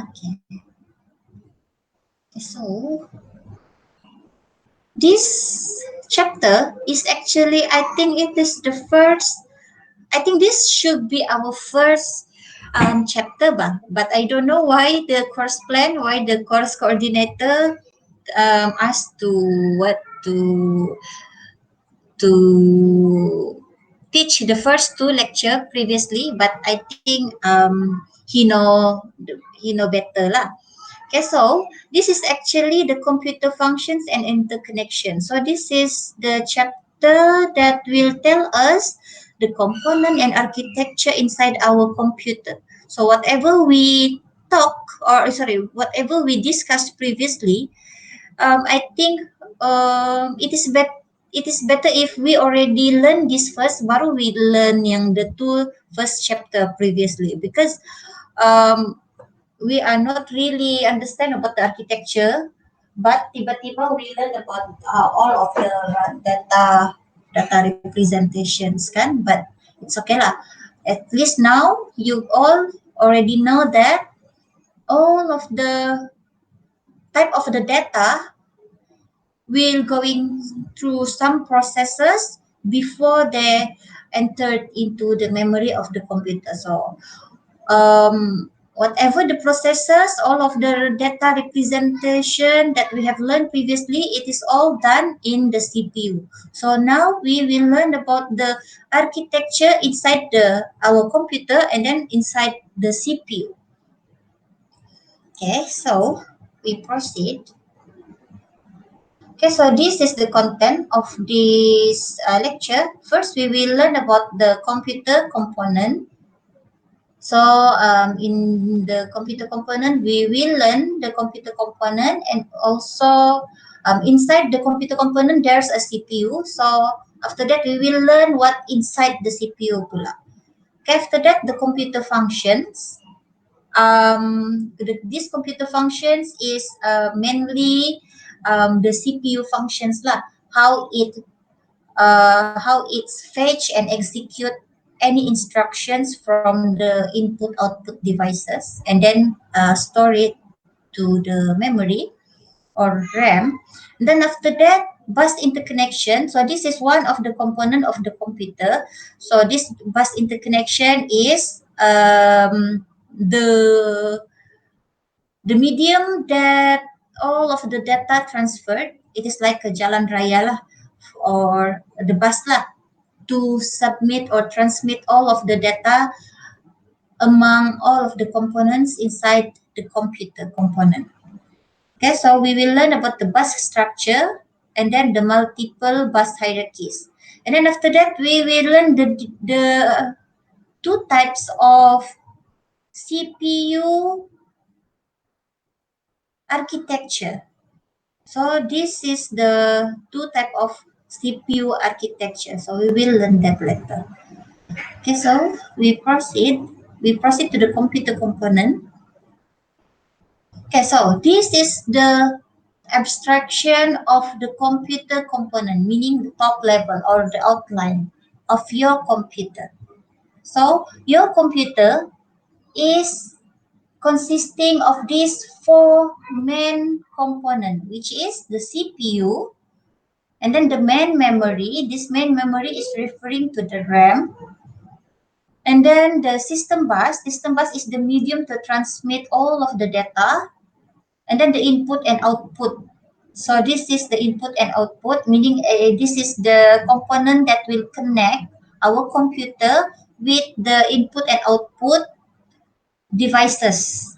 Okay. So this chapter is actually, I think it is the first. I think this should be our first chapter, but I don't know why the course plan, why the course coordinator asked to what to teach the first two lecture previously, but I think he know better lah. Okay, so this is actually the computer functions and interconnection. So this is the chapter that will tell us the component and architecture inside our computer. So whatever we talk whatever we discussed previously, I think it is better if we already learn this first, baru we learn yang the two first chapter previously, because um, we are not really understand about the architecture, but tiba-tiba we learn about all of the data representations kan, but it's okay lah. At least now you all already know that all of the type of the data will going through some processes before they entered into the memory of the computer. So whatever the processes, all of the data representation that we have learned previously, it is all done in the CPU. So now we will learn about the architecture inside our computer and then inside the CPU. Okay, so we proceed. Okay, so this is the content of this lecture. First, we will learn about the computer component. So in the computer component, we will learn the computer component, and also inside the computer component, there's a CPU. So after that, we will learn what inside the CPU pula. Okay, after that, the computer functions. This computer functions is mainly the CPU functions lah. How it's fetch and execute any instructions from the input output devices, and then store it to the memory or RAM. And then after that, bus interconnection. So this is one of the component of the computer. So this bus interconnection is the medium that all of the data transferred. It is like a jalan raya lah, or the bus lah, to submit or transmit all of the data among all of the components inside the computer component. Okay, so we will learn about the bus structure and then the multiple bus hierarchies. And then after that, we will learn the two types of CPU architecture. So this is the two type of CPU architecture. So we will learn that later. Okay, so we proceed. We proceed to the computer component. Okay, so this is the abstraction of the computer component, meaning the top level or the outline of your computer. So your computer is consisting of these four main components, which is the CPU, and then the main memory. This main memory is referring to the RAM. And then the system bus. System bus is the medium to transmit all of the data. And then the input and output. So this is the input and output, meaning this is the component that will connect our computer with the input and output devices.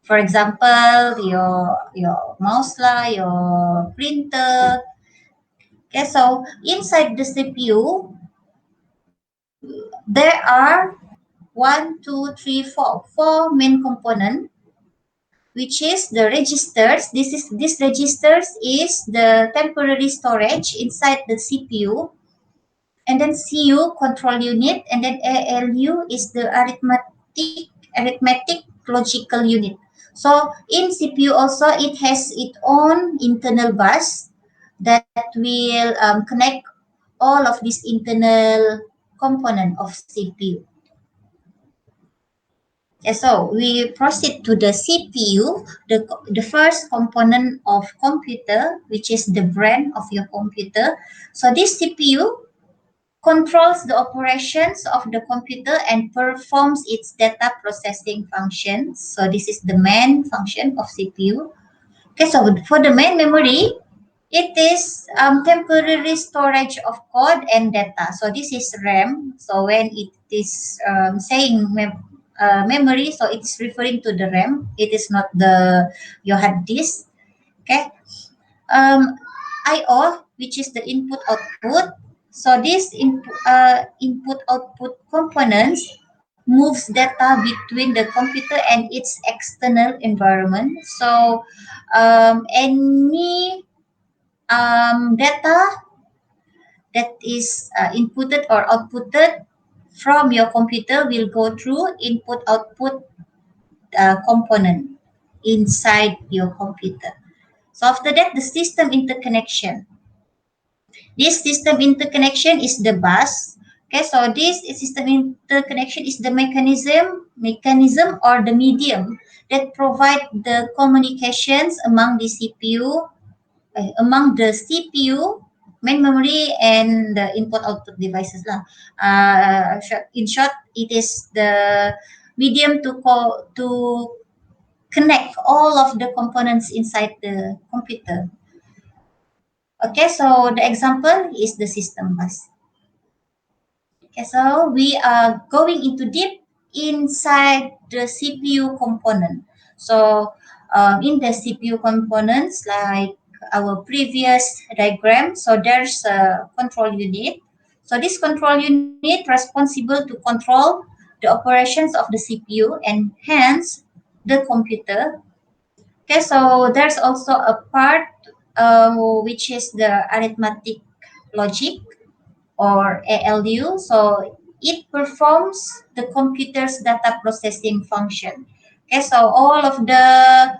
For example, your mouse lah, your printer. Okay, so inside the CPU, there are 4 main components, which is the registers. This registers is the temporary storage inside the CPU, and then CU control unit, and then ALU is the arithmetic logical unit. So in CPU also it has its own internal bus that will connect all of these internal component of CPU. So we proceed to the CPU, the first component of computer, which is the brain of your computer. So this CPU controls the operations of the computer and performs its data processing functions. So this is the main function of CPU. Okay, so for the main memory, it is temporary storage of code and data. So this is RAM. So when it is saying memory, so it is referring to the RAM. It is not the your hard disk. Okay. Um, I/O, which is the input output. So this input output components moves data between the computer and its external environment. So any data that is inputted or outputted from your computer will go through input output component inside your computer. So after that, the system interconnection. This system interconnection is the bus. Okay, so this system interconnection is the mechanism or the medium that provide the communications among the CPU, among the CPU, main memory, and the input-output devices lah. In short, it is the medium to connect all of the components inside the computer. Okay, so the example is the system bus. Okay, so we are going into deep inside the CPU component. So in the CPU components, like our previous diagram, so there's a control unit. So this control unit responsible to control the operations of the CPU and hence the computer. Okay, so there's also a part which is the arithmetic logic or ALU. So it performs the computer's data processing function. Okay, so all of the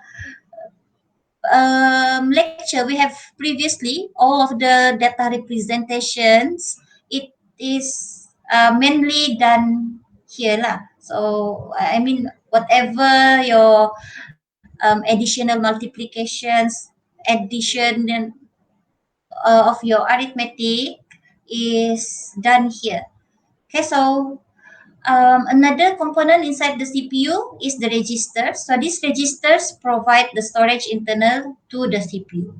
lecture we have previously, all of the data representations, it is mainly done here lah. So I mean, whatever your additional multiplications, addition of your arithmetic is done here. Okay, so another component inside the CPU is the register. So these registers provide the storage internal to the CPU.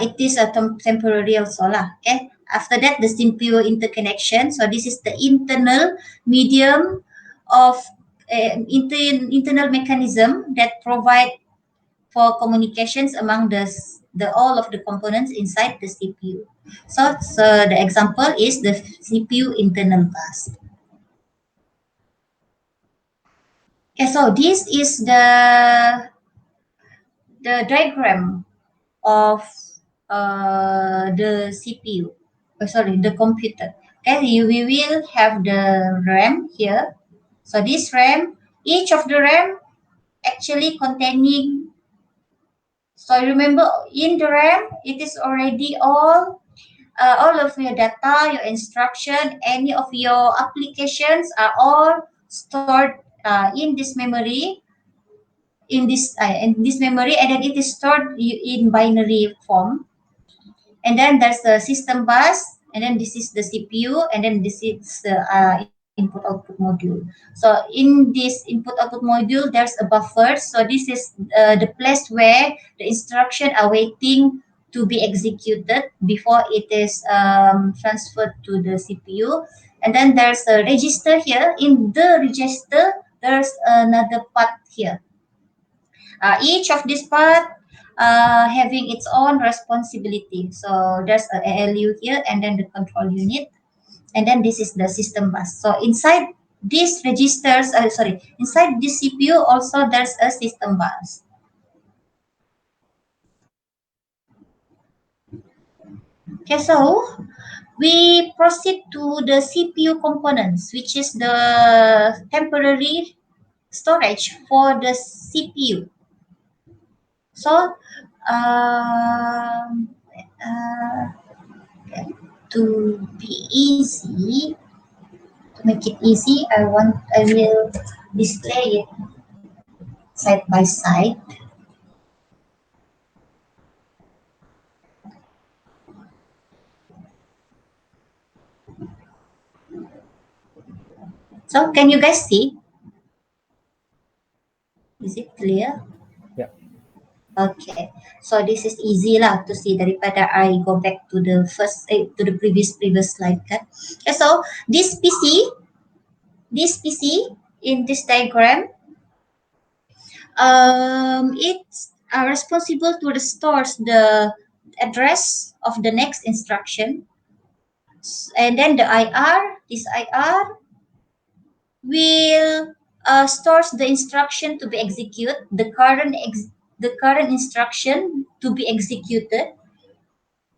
It is a temporary also lah. Okay. After that, the CPU interconnection. So this is the internal medium of internal mechanism that provide for communications among the all of the components inside the CPU. So the example is the CPU internal bus. Okay, so this is the diagram of the CPU. Oh, sorry, the computer. Okay, we will have the RAM here. So this RAM, each of the RAM actually containing. So remember, in the RAM, it is already all of your data, your instruction, any of your applications are all stored in this memory, in this memory, and then it is stored in binary form. And then there's the system bus, and then this is the CPU, and then this is the input output module. So in this input output module, there's a buffer. So this is the place where the instruction are waiting to be executed before it is transferred to the CPU. And then there's a register here. In the register, there's another part here. Each of this part having its own responsibility. So there's a ALU here and then the control unit. And then this is the system bus. So inside these registers, inside this CPU also there's a system bus. Okay, so we proceed to the CPU components, which is the temporary storage for the CPU. So, um, uh, to be easy, To make it easy, I will display it side by side. So can you guys see? Is it clear? Yeah. Okay. So this is easy lah to see daripada I go back to the to the previous slide kan. Okay, so this PC in this diagram, it's responsible to restore the address of the next instruction, and then the this IR will stores the instruction to be executed, the current instruction to be executed.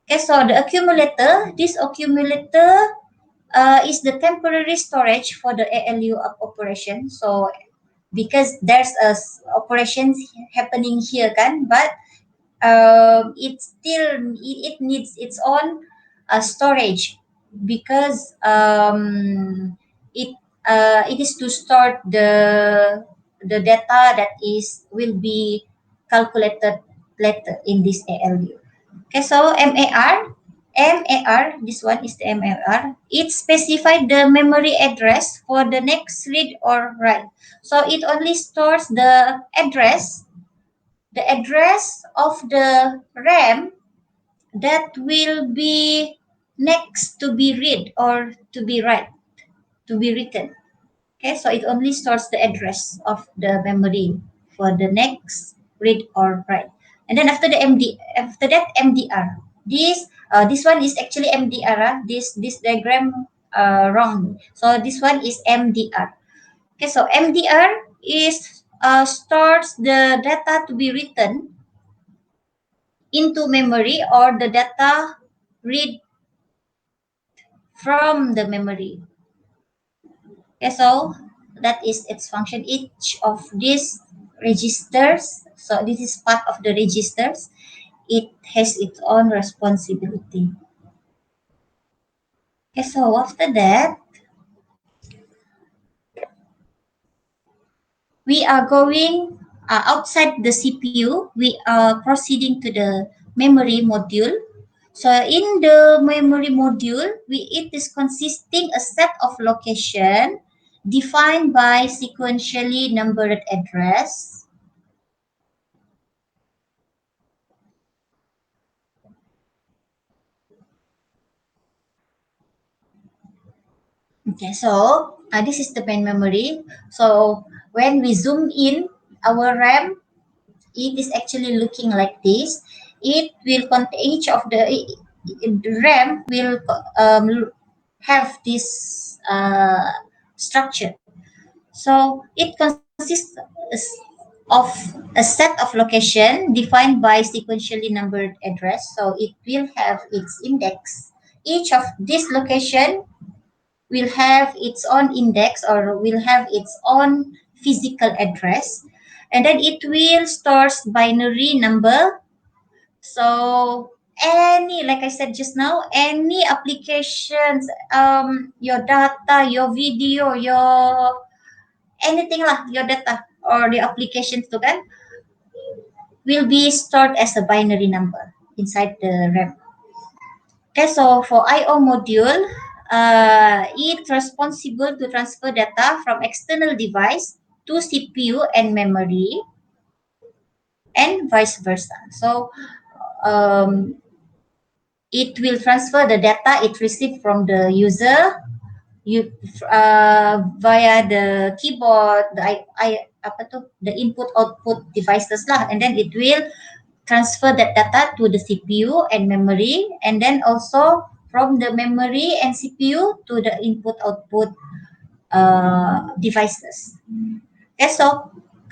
Okay, so the accumulator, this accumulator is the temporary storage for the ALU operation. So because there's operations happening here kan, but it needs its own storage because it is to store the data that is will be calculated later in this ALU. Okay, so MAR, this one is the MAR. It specified the memory address for the next read or write. So it only stores the address of the RAM that will be next to be read or to be written. Okay, so it only stores the address of the memory for the next read or write. And then after that MDR. This one is actually MDR. This diagram wrong. So this one is MDR. Okay, so MDR is stores the data to be written into memory or the data read from the memory. Okay, so that is its function. Each of these registers, so this is part of the registers, it has its own responsibility. Okay, so after that, we are going outside the CPU. We are proceeding to the memory module. So in the memory module, it is consisting a set of location defined by sequentially numbered address. Okay, so this is the main memory. So when we zoom in our RAM, it is actually looking like this. It will contain each of the RAM will have this structure. So it consists of a set of location defined by sequentially numbered address. So it will have its index. Each of this location will have its own index or will have its own physical address, and then it will stores binary number. So any, like I said just now, any applications, your data, your video, your anything lah, your data or the applications to kan will be stored as a binary number inside the RAM. Okay, so for I/O module, it's responsible to transfer data from external device to CPU and memory, and vice versa. So um, it will transfer the data it received from the user via the keyboard, the input output devices lah, and then it will transfer that data to the CPU and memory, and then also from the memory and CPU to the input output devices. Okay, so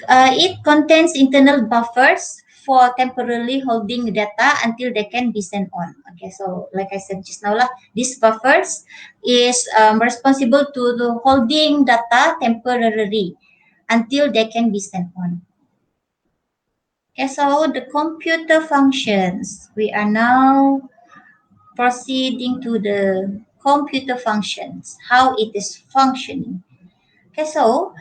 it contains internal buffers for temporarily holding data until they can be sent on. Okay, so like I said just now, these buffers is responsible to the holding data temporarily until they can be sent on. Okay, so the computer functions. We are now proceeding to the computer functions, how it is functioning. Okay, so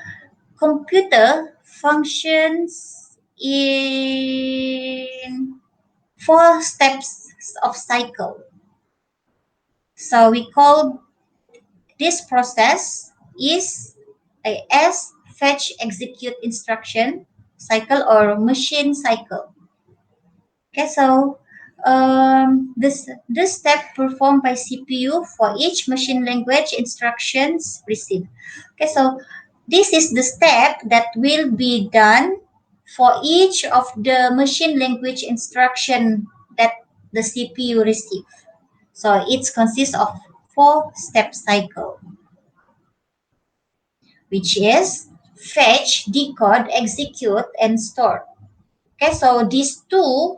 computer functions in four steps of cycle. So we call this process is a S fetch execute instruction cycle or machine cycle. Okay, so this step performed by CPU for each machine language instructions received. Okay, so this is the step that will be done for each of the machine language instruction that the CPU receive. So it consists of four-step cycle, which is fetch, decode, execute, and store. Okay, so these two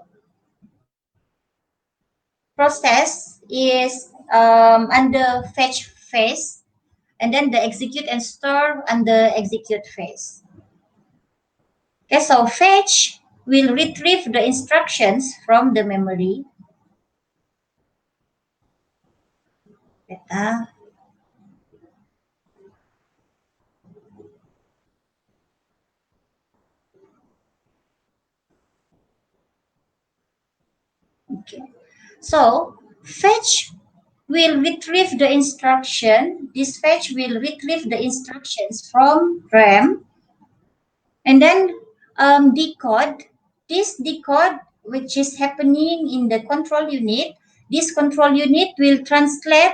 process is under fetch phase, and then the execute and store under execute phase. Okay, so fetch will retrieve the instructions from the memory. Beta. Okay. So fetch will retrieve the instruction. This fetch will retrieve the instructions from RAM and then decode. This decode, which is happening in the control unit, this control unit will translate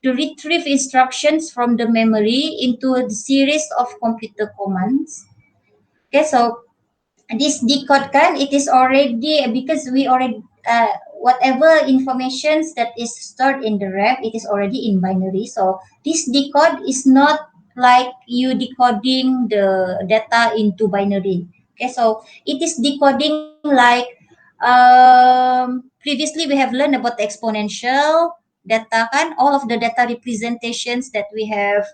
to retrieve instructions from the memory into a series of computer commands. Okay, so this decode kan, it is already because we already whatever informations that is stored in the RAM, it is already in binary. So this decode is not like you decoding the data into binary. Okay, so it is decoding like previously we have learned about exponential data kan, all of the data representations that we have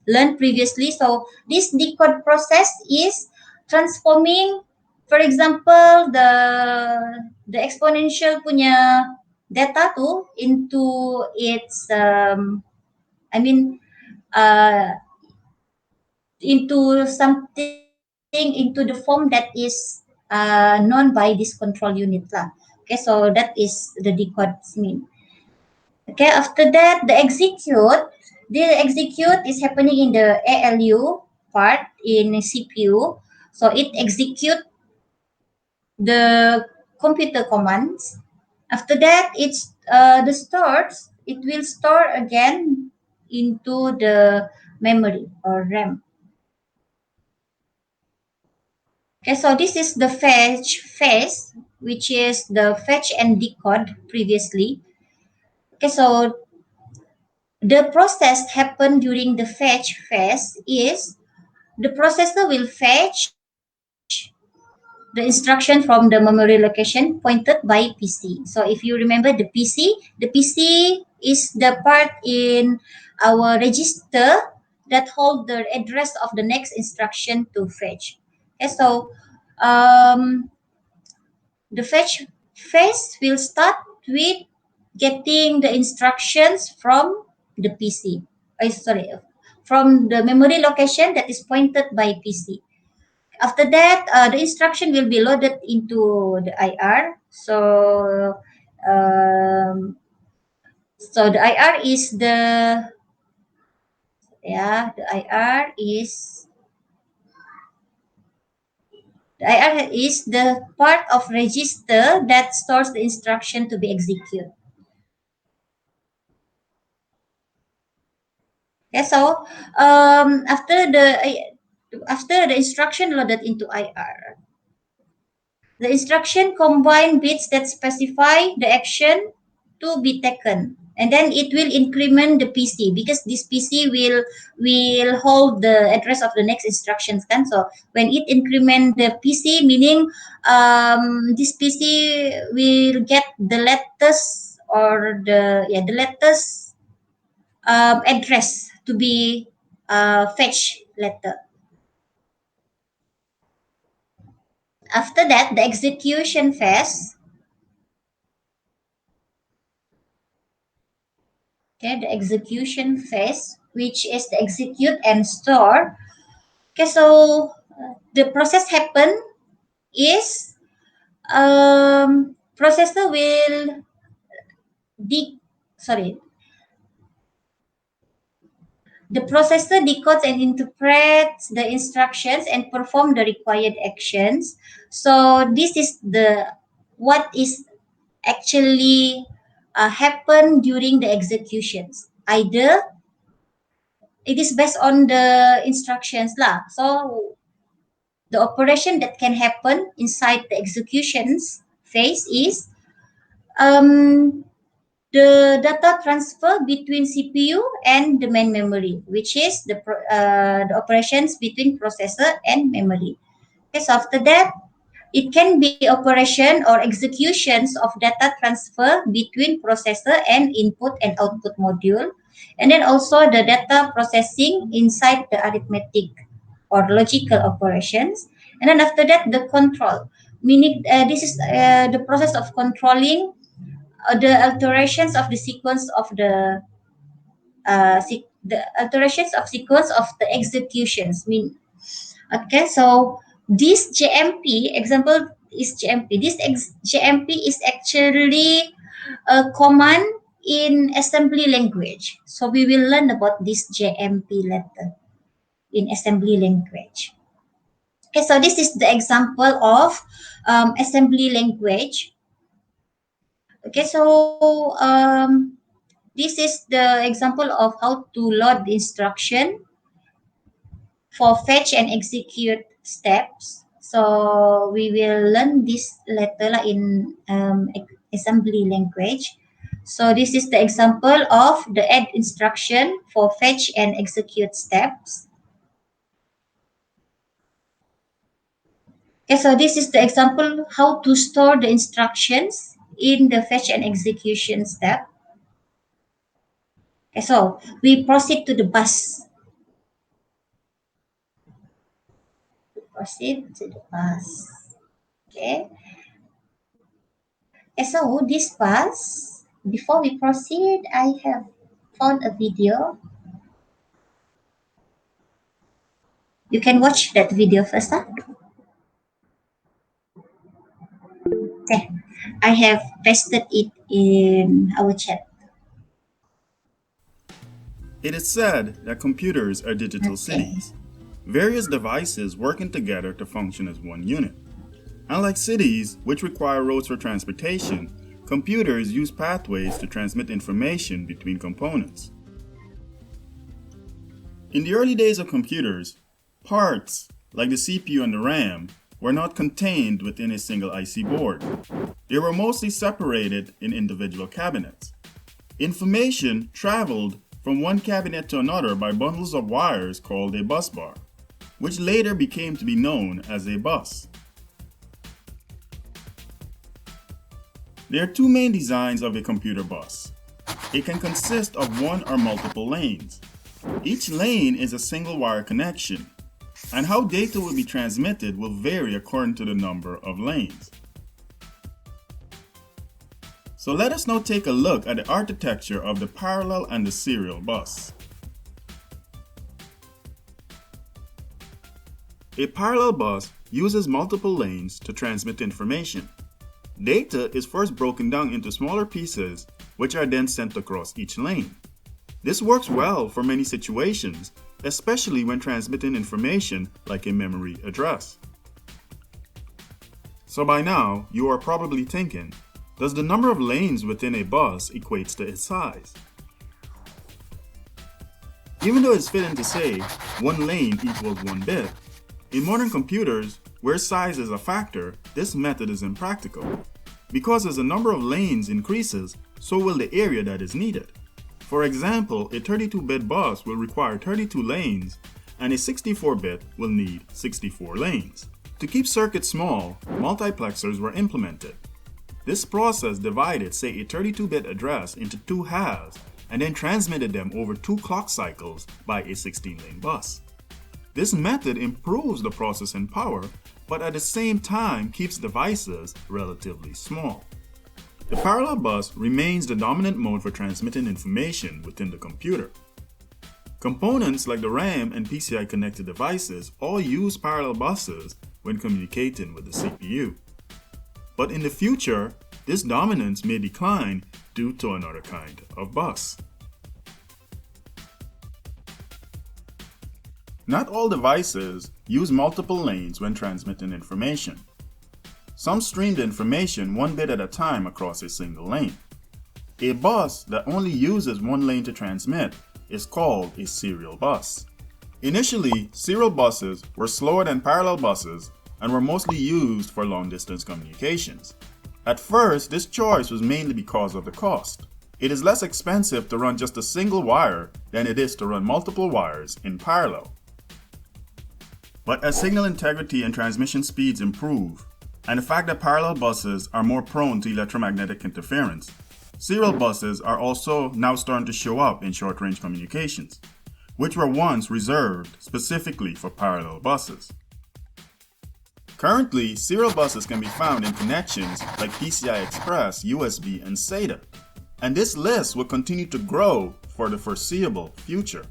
learned previously. So this decode process is transforming, for example, the exponential punya data tu into its I mean uh, into something into the form that is known by this control unit lah. Okay, so that is the decode mean. Okay, after that the execute is happening in the ALU part in CPU. So it execute the computer commands. After that, it's the stores. It will store again into the memory or RAM. Okay, so this is the fetch phase, which is the fetch and decode previously. Okay, so the process happened during the fetch phase is the processor will fetch the instruction from the memory location pointed by PC. So if you remember the PC is the part in our register that hold the address of the next instruction to fetch. Okay, so um, the fetch phase will start with getting the instructions from the PC. Sorry, from the memory location that is pointed by PC. After that, the instruction will be loaded into the IR. Um, so the IR is the IR is the IR is the part of register that stores the instruction to be executed. Okay, so after the instruction loaded into IR, the instruction combine bits that specify the action to be taken. And then it will increment the PC because this PC will hold the address of the next instructions. Kan? So when it increment the PC, meaning this PC will get the latest or the latest address to be fetched later. After that, the execution phase Okay, the execution phase, which is the execute and store. Okay, so the process happen is processor will de sorry the processor decodes and interprets the instructions and perform the required actions. So this is the what is actually happen during the executions. Either it is based on the instructions lah. So the operation that can happen inside the executions phase is um, the data transfer between CPU and the main memory, which is the operations between processor and memory. Okay, so after that, it can be operation or executions of data transfer between processor and input and output module, and then also the data processing inside the arithmetic or logical operations. And then after that, the control, meaning this is the process of controlling the alterations of the sequence of the alterations of sequence of the executions. Okay, so this JMP example is JMP. JMP is actually a command in assembly language. So we will learn about this JMP later in assembly language. Okay, so this is the example of assembly language. Okay, so this is the example of how to load the instruction for fetch and execute steps. So we will learn this later in assembly language. So this is the example of the add instruction for fetch and execute steps. Okay, so this is the example how to store the instructions in the fetch and execution step. Okay, so we proceed to the bus. Proceed to the bus. Okay. So this bus, before we proceed, I have found a video. You can watch that video first. Huh? Okay. I have pasted it in our chat. It is said that computers are digital Okay. cities, various devices working together to function as one unit. Unlike cities, which require roads for transportation, computers use pathways to transmit information between components. In the early days of computers, parts, like the CPU and the RAM, were not contained within a single IC board. They were mostly separated in individual cabinets. Information traveled from one cabinet to another by bundles of wires called a bus bar, which later became to be known as a bus. There are two main designs of a computer bus. It can consist of one or multiple lanes. Each lane is a single wire connection, and how data will be transmitted will vary according to the number of lanes. So let us now take a look at the architecture of the parallel and the serial bus. A parallel bus uses multiple lanes to transmit information. Data is first broken down into smaller pieces, which are then sent across each lane. This works well for many situations, especially when transmitting information like a memory address. So by now, you are probably thinking, does the number of lanes within a bus equates to its size? Even though it's fitting to say one lane equals one bit, in modern computers, where size is a factor, this method is impractical. Because as the number of lanes increases, so will the area that is needed. For example, a 32-bit bus will require 32 lanes, and a 64-bit will need 64 lanes. To keep circuits small, multiplexers were implemented. This process divided, say, a 32-bit address into two halves and then transmitted them over 2 clock cycles by a 16-lane bus. This method improves the processing power, but at the same time keeps devices relatively small. The parallel bus remains the dominant mode for transmitting information within the computer. Components like the RAM and PCI connected devices all use parallel buses when communicating with the CPU. But in the future, this dominance may decline due to another kind of bus. Not all devices use multiple lanes when transmitting information. Some stream the information one bit at a time across a single lane. A bus that only uses one lane to transmit is called a serial bus. Initially, serial buses were slower than parallel buses and were mostly used for long-distance communications. At first, this choice was mainly because of the cost. It is less expensive to run just a single wire than it is to run multiple wires in parallel. But as signal integrity and transmission speeds improve, and the fact that parallel buses are more prone to electromagnetic interference, serial buses are also now starting to show up in short-range communications, which were once reserved specifically for parallel buses. Currently, serial buses can be found in connections like PCI Express, USB, and SATA, and this list will continue to grow for the foreseeable future.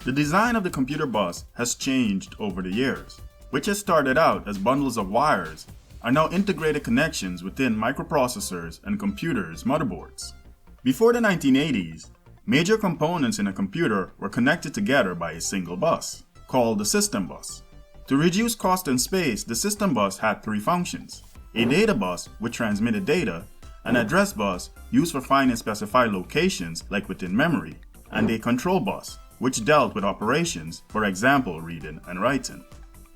The design of the computer bus has changed over the years, which has started out as bundles of wires are now integrated connections within microprocessors and computers' motherboards. Before the 1980s, major components in a computer were connected together by a single bus, called the system bus. To reduce cost and space, the system bus had three functions: a data bus, which transmitted data, an address bus, used for finding specified locations like within memory, and a control bus, which dealt with operations, for example, reading and writing.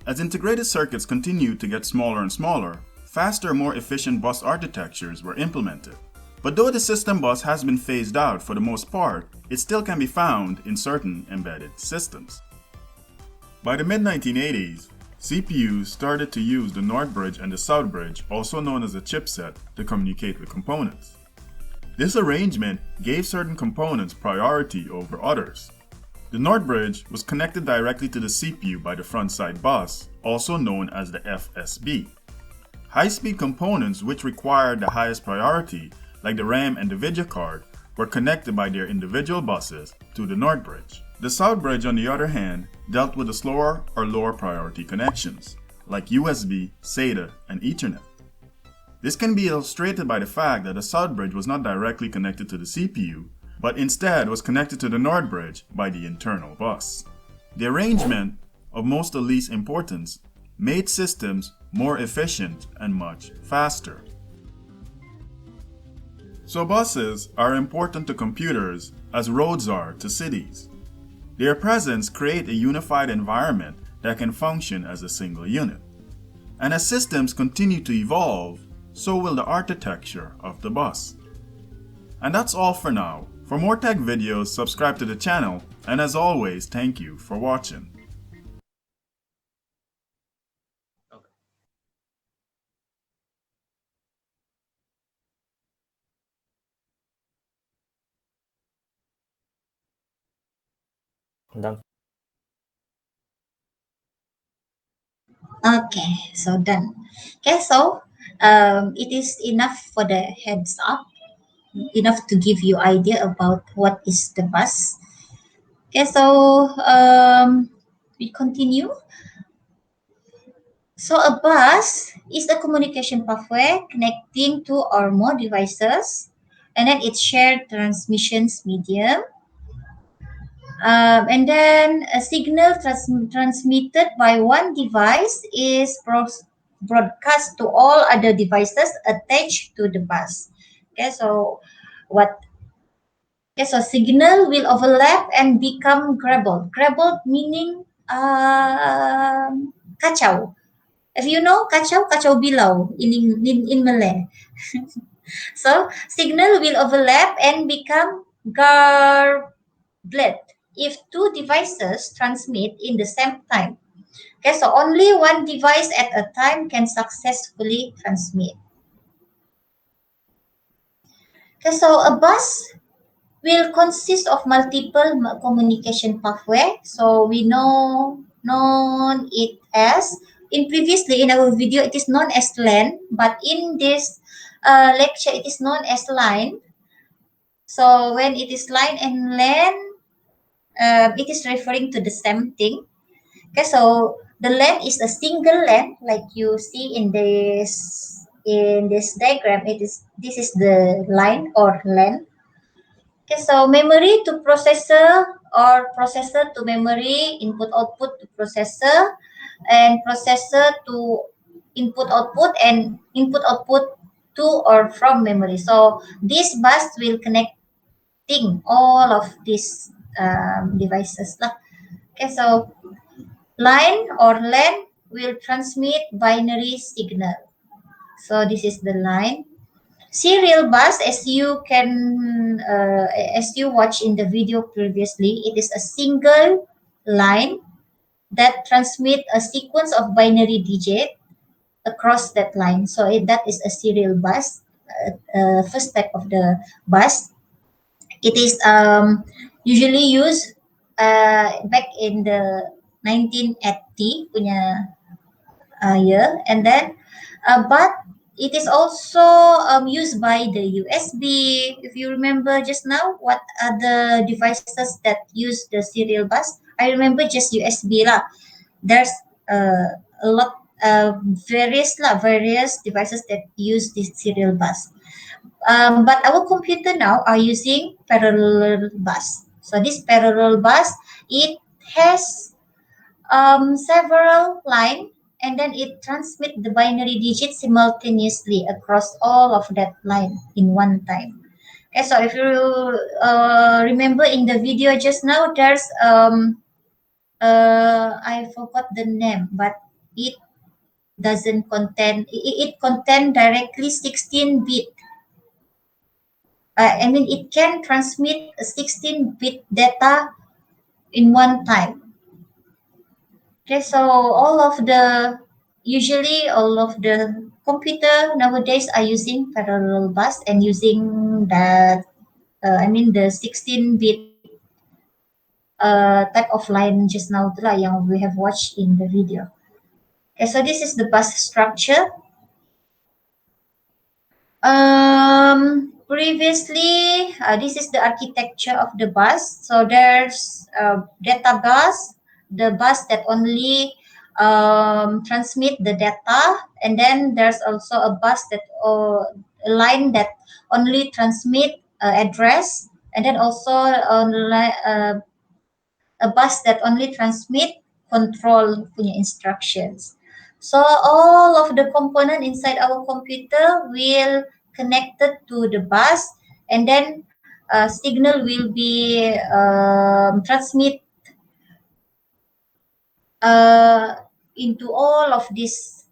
As integrated circuits continued to get smaller and smaller, faster, more efficient bus architectures were implemented. But though the system bus has been phased out for the most part, it still can be found in certain embedded systems. By the mid-1980s, CPUs started to use the North Bridge and the South Bridge, also known as a chipset, to communicate with components. This arrangement gave certain components priority over others. The North Bridge was connected directly to the CPU by the front-side bus, also known as the FSB. High-speed components which required the highest priority, like the RAM and the video card, were connected by their individual buses to the North Bridge. The South Bridge, on the other hand, dealt with the slower or lower priority connections, like USB, SATA, and Ethernet. This can be illustrated by the fact that the South Bridge was not directly connected to the CPU, but instead was connected to the North Bridge by the internal bus. The arrangement, of most the least importance, made systems more efficient and much faster. So buses are important to computers as roads are to cities. Their presence creates a unified environment that can function as a single unit. And as systems continue to evolve, so will the architecture of the bus. And that's all for now. For more tech videos, subscribe to the channel, and as always, thank you for watching. Done. Okay, so done. Okay, so it is enough for the heads up, enough to give you idea about what is the bus. Okay, so we continue. So a bus is a communication pathway connecting two or more devices, and then it's shared transmissions medium. And then a signal transmitted by one device is broadcast to all other devices attached to the bus. Okay, so what? Okay, so signal will overlap and become garbled. Garbled meaning kacau. If you know kacau, kacau bilau in Malay. So signal will overlap and become garbled if two devices transmit in the same time. Okay, so only one device at a time can successfully transmit. Okay, so a bus will consist of multiple communication pathway. So we know it as in previously in our video it is known as len, but in this lecture it is known as line. So when it is line and len, it is referring to the same thing. Okay, so the len is a single len, like you see in this diagram. This is the line or len. Okay, so memory to processor or processor to memory, input output to processor, and processor to input output, and input output to or from memory. So this bus will connecting all of these devices lah. Okay, so line or LAN will transmit binary signal. So this is the line. Serial bus, as you watched in the video previously, it is a single line that transmit a sequence of binary digit across that line. So that is a serial bus. First type of the bus. It is usually used back in the 1980 punya year, and then but it is also used by the USB. If you remember just now, what are the devices that use the serial bus? I remember just USB lah. There's a lot various devices that use this serial bus. But our computer now are using parallel bus. So this parallel bus, it has several line, and then it transmit the binary digits simultaneously across all of that line in one time. Okay, so if you remember in the video just now, there's I forgot the name, but it doesn't contain it contain directly 16 bit. I mean, it can transmit a 16-bit data in one time. Okay, so usually all of the computer nowadays are using parallel bus and using that, the 16-bit type of line just now tu lah yang we have watched in the video. Okay, so this is the bus structure. Previously, this is the architecture of the bus. So there's data bus, the bus that only transmit the data, and then there's also a bus that a line that only transmit address, and then also a bus that only transmit control punya instructions. So all of the component inside our computer will connected to the bus, and then signal will be transmit into all of this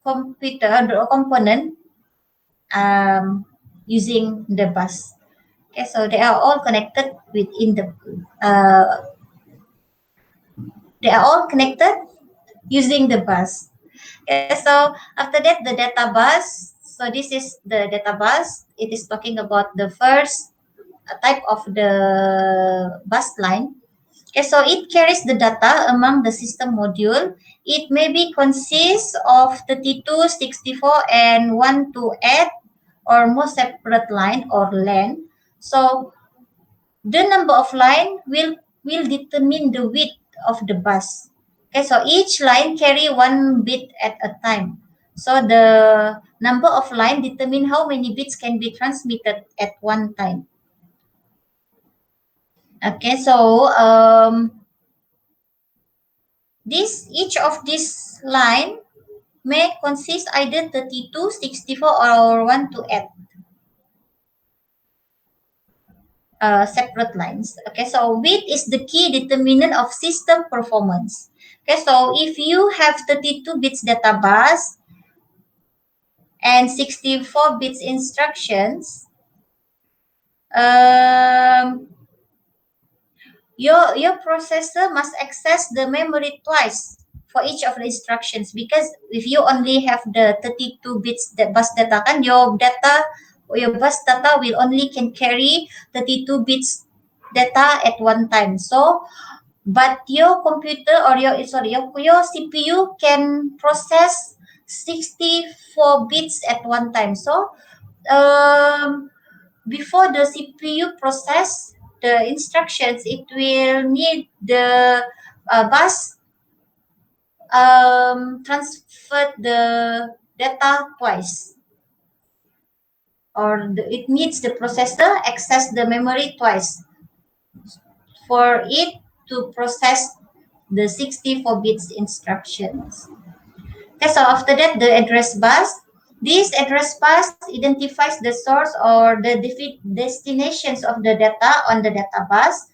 computer component using the bus. Okay, so they are all connected within the they are all connected using the bus. Okay, so after that, the data bus. So this is the data bus. It is talking about the first type of the bus line. Okay, so it carries the data among the system module. It maybe consists of 32, 64, and 128 or more separate line or LAN. So the number of line will determine the width of the bus. Okay, so each line carry one bit at a time. So the number of line determine how many bits can be transmitted at one time. Okay, so each of this line may consist either 32, 64, or 128. Separate lines. Okay, so width is the key determinant of system performance. Okay, so if you have 32 bits data bus and 64 bits instructions, your processor must access the memory twice for each of the instructions, because if you only have the 32 bits bus data, kan your bus data will only can carry 32 bits data at one time. So but your computer or your CPU can process 64 bits at one time. So before the CPU process the instructions, it will need the bus transfer the data twice, or it needs the processor access the memory twice for it to process the 64 bits instructions. Okay, so after that, the address bus. This address bus identifies the source or the destinations of the data on the data bus.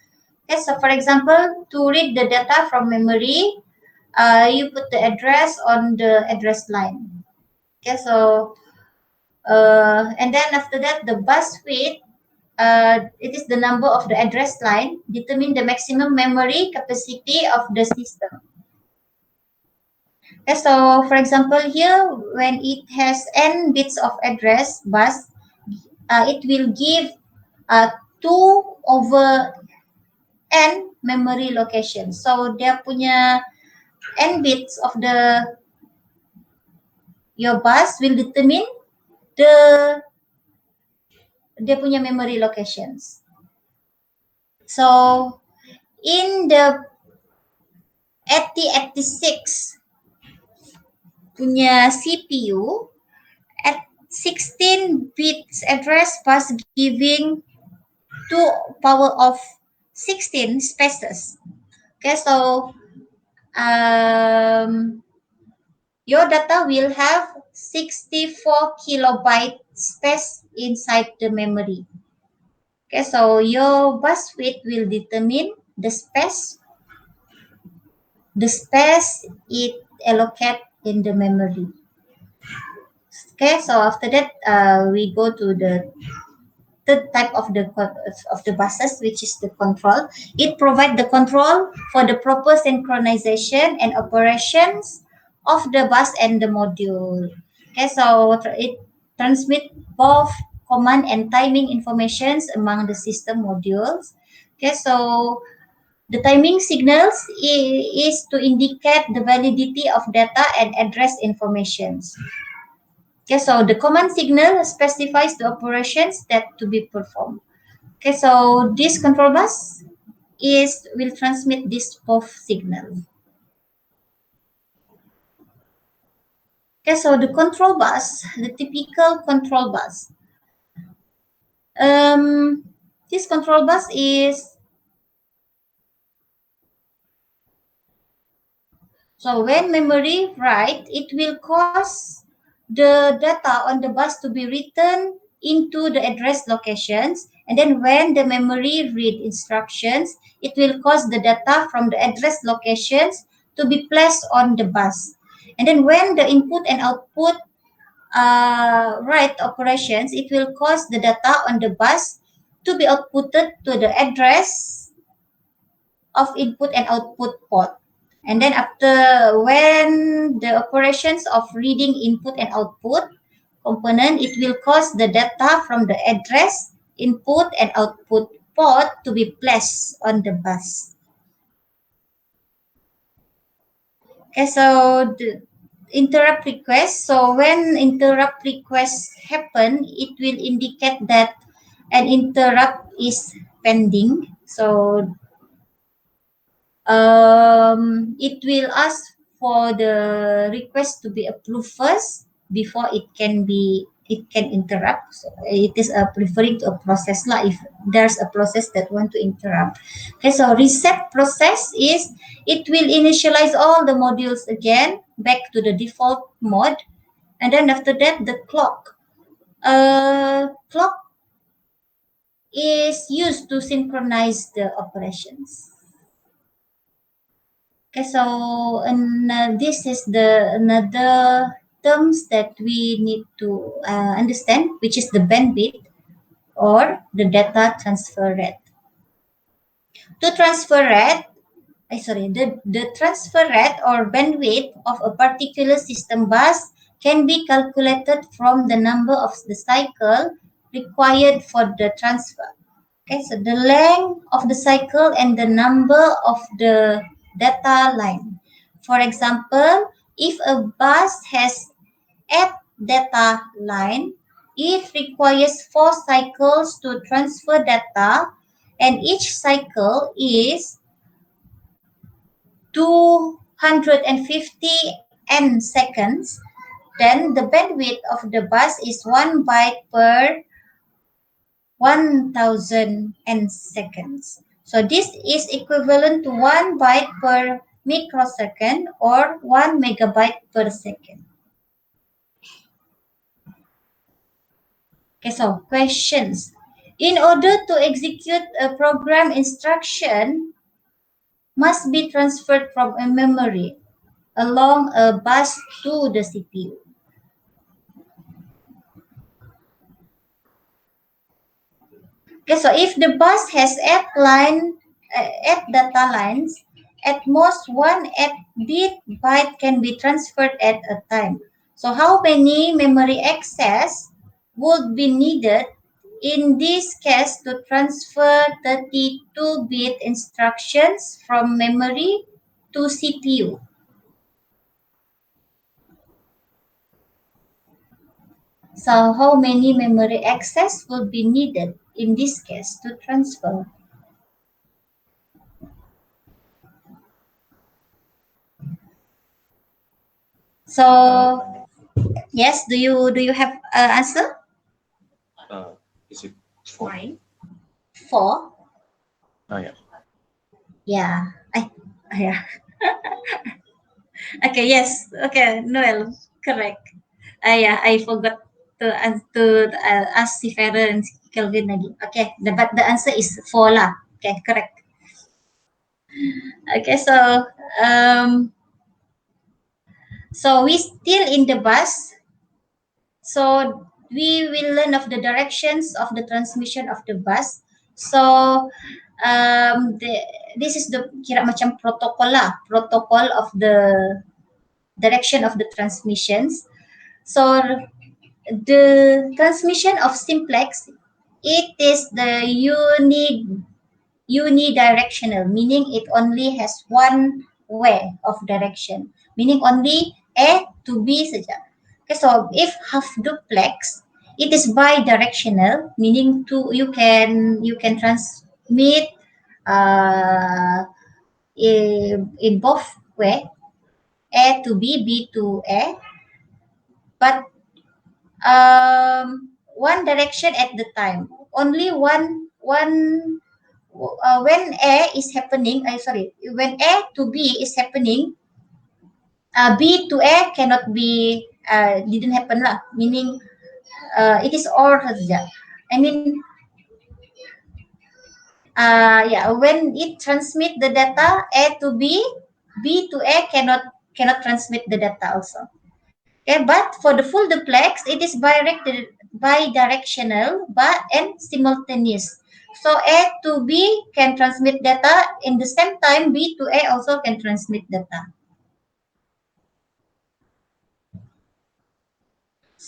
Okay, so for example, to read the data from memory, you put the address on the address line. Okay, so and then after that, the bus width, it is the number of the address line, determine the maximum memory capacity of the system. Okay, so for example here, when it has n bits of address bus, it will give 2 over n memory location. So dia punya n bits of your bus will determine the dia punya memory locations. So in the 8086 punya CPU, at 16 bits address bus giving 2 power of 16 spaces. Okay, so your data will have 64 kilobyte space inside the memory. Okay, so your bus width will determine the space it allocate in the memory. Okay, so after that, we go to the third type of the buses, which is the control. It provides the control for the proper synchronization and operations of the bus and the module. Okay, so it transmit both command and timing informations among the system modules. Okay, so the timing signals is to indicate the validity of data and address informations. Okay, so the command signal specifies the operations that to be performed. Okay, so this control bus will transmit this both signals. Okay, so the control bus, the typical control bus. This control bus is, so when memory write, it will cause the data on the bus to be written into the address locations, and then when the memory read instructions, it will cause the data from the address locations to be placed on the bus. And then when the input and output write operations, it will cause the data on the bus to be outputted to the address of input and output port. And then after, when the operations of reading input and output component, it will cause the data from the address, input and output port to be placed on the bus. Okay, so the interrupt request. So when interrupt requests happen, it will indicate that an interrupt is pending. So it will ask for the request to be approved first before it can interrupt. So it is referring to a process lah, if there's a process that want to interrupt. Okay, so reset process is, it will initialize all the modules again back to the default mode, and then after that the clock is used to synchronize the operations. Okay, so this is the another terms that we need to understand, which is the bandwidth or the data transfer rate. To transfer rate, the transfer rate or bandwidth of a particular system bus can be calculated from the number of the cycle required for the transfer. Okay, so the length of the cycle and the number of the data line. For example, if a bus has 8 data line, it requires 4 cycles to transfer data, and each cycle is 250 n seconds. Then the bandwidth of the bus is 1 byte per 1000 n seconds. So this is equivalent to 1 byte per microsecond or 1 megabyte per second. Okay, so questions. In order to execute a program instruction, must be transferred from a memory along a bus to the CPU. Okay, so if the bus has 8 data lines, at most 1 8-bit byte can be transferred at a time. So how many memory access would be needed in this case to transfer 32-bit instructions from memory to CPU? So how many memory access will be needed in this case to transfer? So yes, do you have answer? Is it 4? Four. Oh, yeah. Yeah. Yeah. Okay. Yes. Okay. Noel. Correct. Yeah. I forgot to ask si Farah and si Kelvin lagi. Okay. But the answer is four lah. Okay. Correct. Okay. Um. So we still in the bus. So we will learn of the directions of the transmission of the bus. So this is the kira macam protocol lah, protocol of the direction of the transmissions. So the transmission of simplex, it is the unidirectional, meaning it only has one way of direction, meaning only A to B saja. Okay, so if half duplex, it is bidirectional, meaning you can transmit in both way, A to B, B to A, but one direction at the time. Only when A is happening, when A to B is happening, B to A cannot be didn't happen lah. Meaning it is or saja. I mean, yeah, when it transmit the data A to B, B to A cannot transmit the data also. Okay, but for the full duplex, it is bidirectional but and simultaneous. So A to B can transmit data in the same time B to A also can transmit data.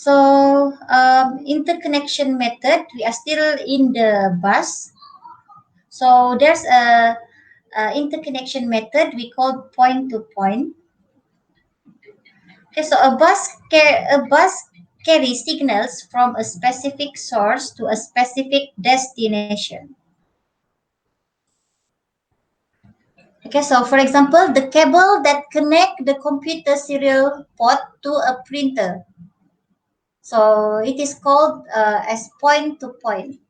So interconnection method, we are still in the bus. So there's a interconnection method we call point to point. Okay, so a bus carries signals from a specific source to a specific destination. Okay, so for example, the cable that connect the computer serial port to a printer. So it is called as point to point.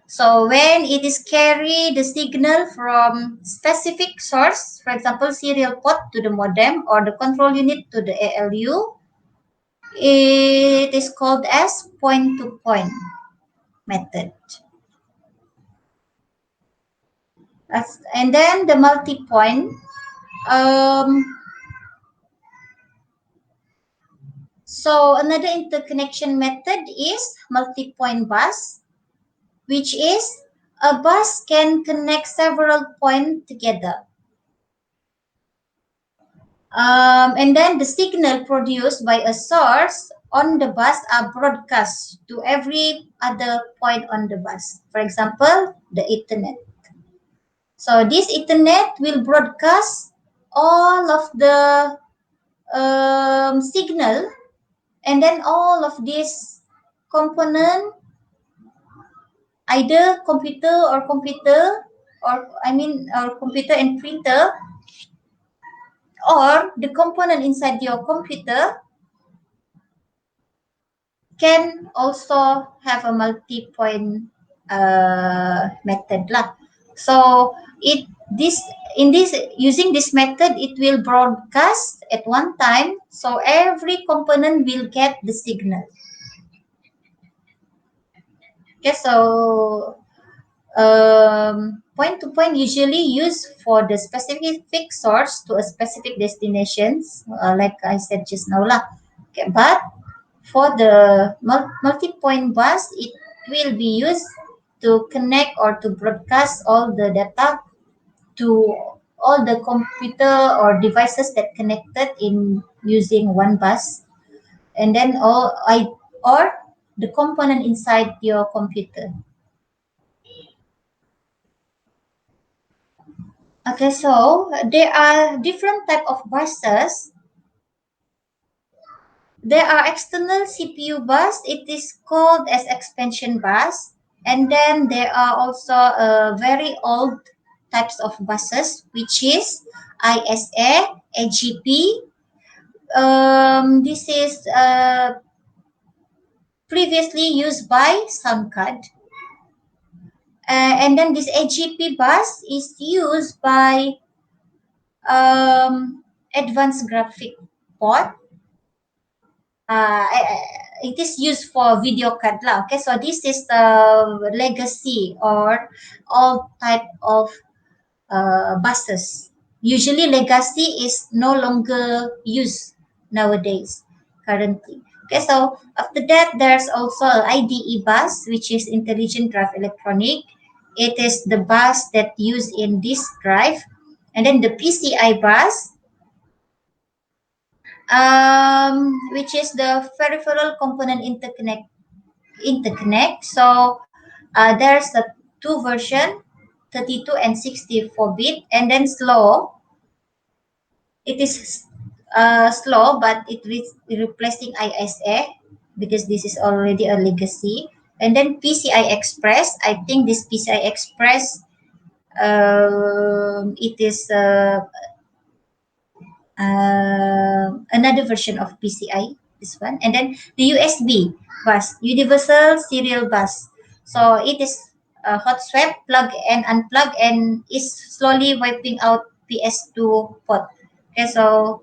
So when it is carry the signal from specific source, for example, serial port to the modem or the control unit to the ALU, it is called as point to point method. And then the multi-point. So another interconnection method is multi-point bus, which is a bus can connect several points together. And then the signal produced by a source on the bus are broadcast to every other point on the bus. For example, the Ethernet. So this Ethernet will broadcast all of the signal, and then all of these component, either computer and printer, or the component inside your computer can also have a multi-point method lah. So it this in this using this method, it will broadcast at one time, so every component will get the signal. Okay, so point to point usually used for the specific source to a specific destinations, like I said just now lah. Okay, but for the multi-point bus, it will be used to connect or to broadcast all the data to all the computer or devices that connected in using one bus, and then or the component inside your computer. Okay, so there are different type of buses. There are external CPU bus. It is called as expansion bus. And then there are also very old types of buses, which is ISA, AGP. This is previously used by SAMCAD. And then this AGP bus is used by advanced graphic board. It is used for video card lah. Okay, so this is the legacy or all type of buses. Usually legacy is no longer used nowadays currently. Okay, so after that there's also IDE bus, which is intelligent drive electronic. It is the bus that used in disk drive. And then the PCI bus, which is the peripheral component interconnect. So there's a two version, 32 and 64-bit, and then slow. It is slow, but it is replacing ISA because this is already a legacy. And then PCI Express. I think this PCI Express, it is another version of PCI, this one. And then the USB bus, Universal Serial Bus. So it is a hot swap, plug and unplug, and is slowly wiping out PS2 port. Okay, so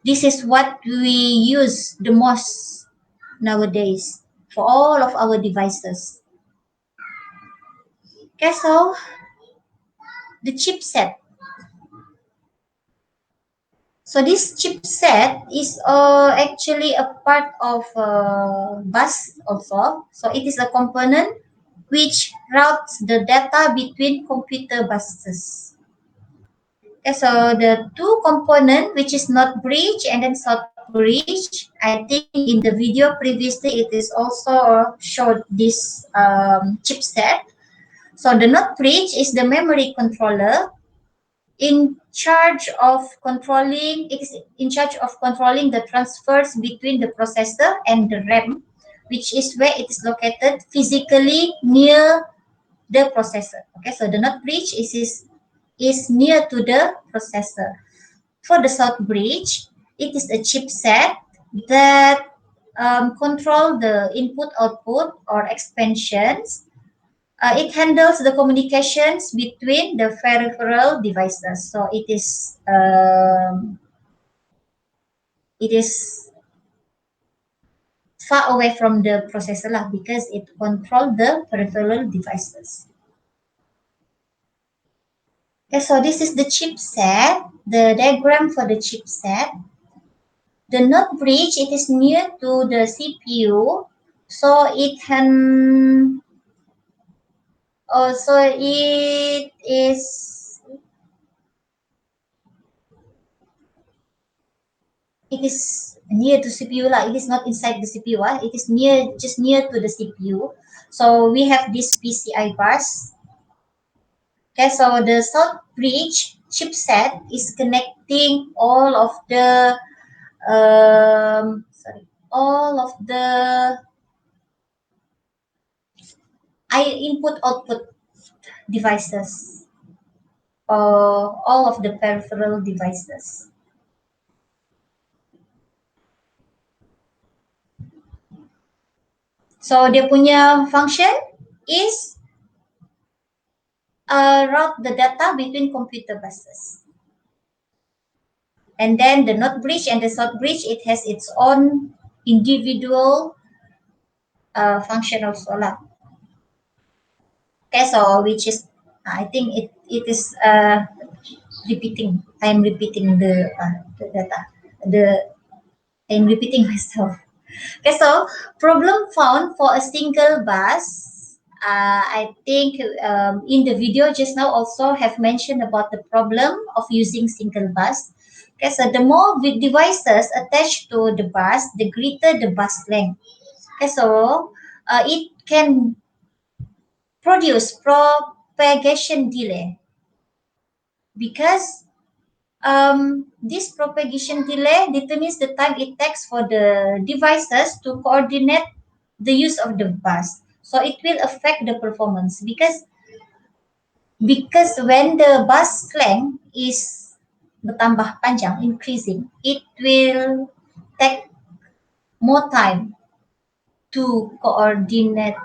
this is what we use the most nowadays for all of our devices. Okay, so the chipset. So this chipset is actually a part of bus also. So it is a component which routes the data between computer buses. Okay, so the two component, which is not bridge and then south bridge, I think in the video previously it is also showed this chipset. So the not bridge is the memory controller in charge of controlling the transfers between the processor and the RAM, which is where it is located physically near the processor. Okay, so the not bridge is near to the processor. For the south bridge, it is a chipset that control the input output or expansions. It handles the communications between the peripheral devices. So it is far away from the processor lah, because it controls the peripheral devices. Okay, so this is the chipset, the diagram for the chipset. The not bridge, it is near to the CPU, so it can also it is it is near to CPU lah. It is not inside the CPU. It is just near to the CPU. So we have this PCI bus. Okay, so the South Bridge chipset is connecting all of the all of the input output devices or all of the peripheral devices. So dia punya function is route the data between computer buses. And then the North Bridge and the South Bridge, it has its own individual function also lah. Okay, so which is, I think it is repeating. I am repeating the data. I'm repeating myself. Okay, so problem found for a single bus. I think in the video just now also have mentioned about the problem of using single bus. Okay, so the more devices attached to the bus, the greater the bus length. Okay, so it can produce propagation delay because this propagation delay determines the time it takes for the devices to coordinate the use of the bus. So it will affect the performance because when the bus length is bertambah panjang, increasing, it will take more time to coordinate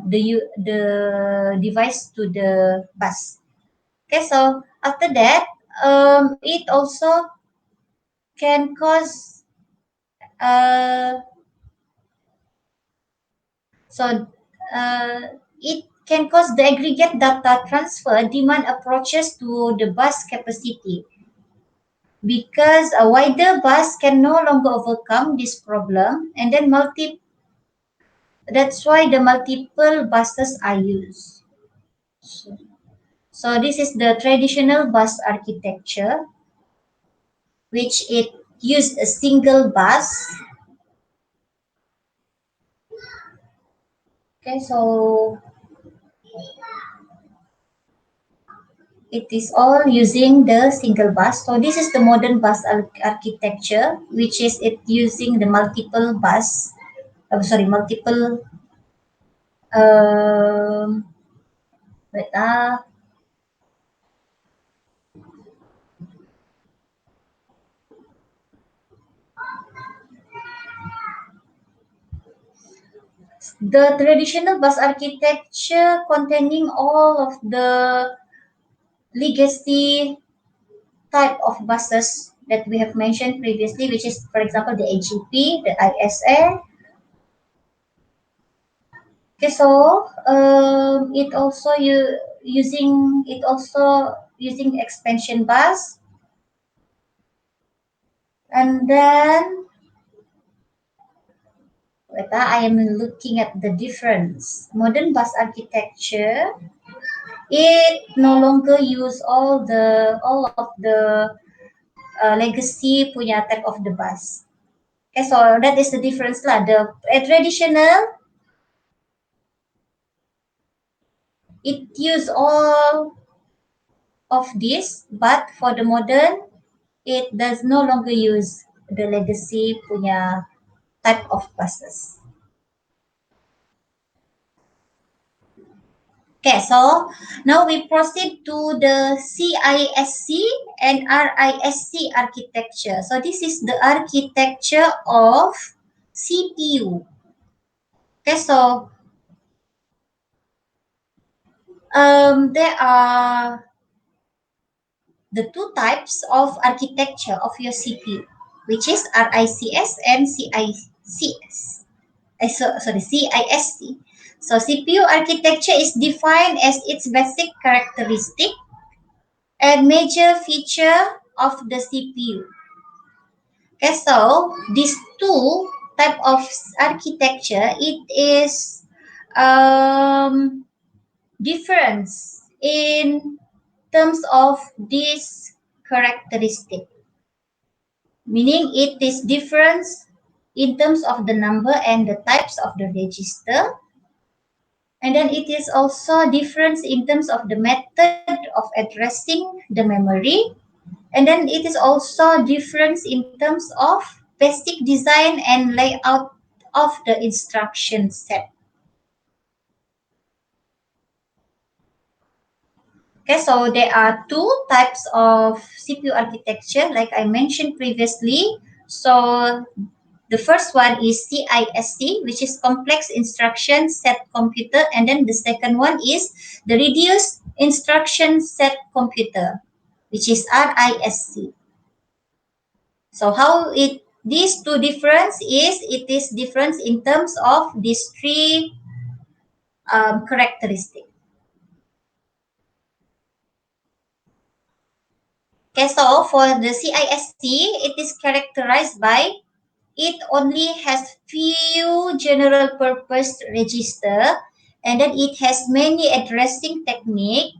the device to the bus. Okay, so after that, it also can cause it can cause the aggregate data transfer demand approaches to the bus capacity because a wider bus can no longer overcome this problem, and then that's why the multiple buses are used. So this is the traditional bus architecture, which it used a single bus. Okay, so it is all using the single bus. So this is the modern bus architecture, which is it using the multiple bus. Multiple. Wait, the traditional bus architecture containing all of the legacy type of buses that we have mentioned previously, which is, for example, the AGP, the ISA. Okay, so it also using expansion bus, and then I am looking at the difference. Modern bus architecture, it no longer use all of the legacy punya type of the bus. Okay, so that is the difference lah. The traditional, it use all of this, but for the modern, it does no longer use the legacy punya type of buses. Okay, so now we proceed to the CISC and RISC architecture. So this is the architecture of CPU. Okay, so there are the two types of architecture of your CPU, which is RICS and CICS. CISC. So CPU architecture is defined as its basic characteristic and major feature of the CPU. Okay, so these two type of architecture, it is difference in terms of this characteristic. meaning it is different in terms of the number and the types of the register. And then it is also different in terms of the method of addressing the memory. And then it is also different in terms of basic design and layout of the instruction set. Okay, so there are two types of CPU architecture, like I mentioned previously. So the first one is CISC, which is Complex Instruction Set Computer, and then the second one is the Reduced Instruction Set Computer, which is RISC. So how these two difference is, it is difference in terms of these three characteristics. Okay, so for the CISC, it is characterized by it only has few general purpose register, and then it has many addressing technique.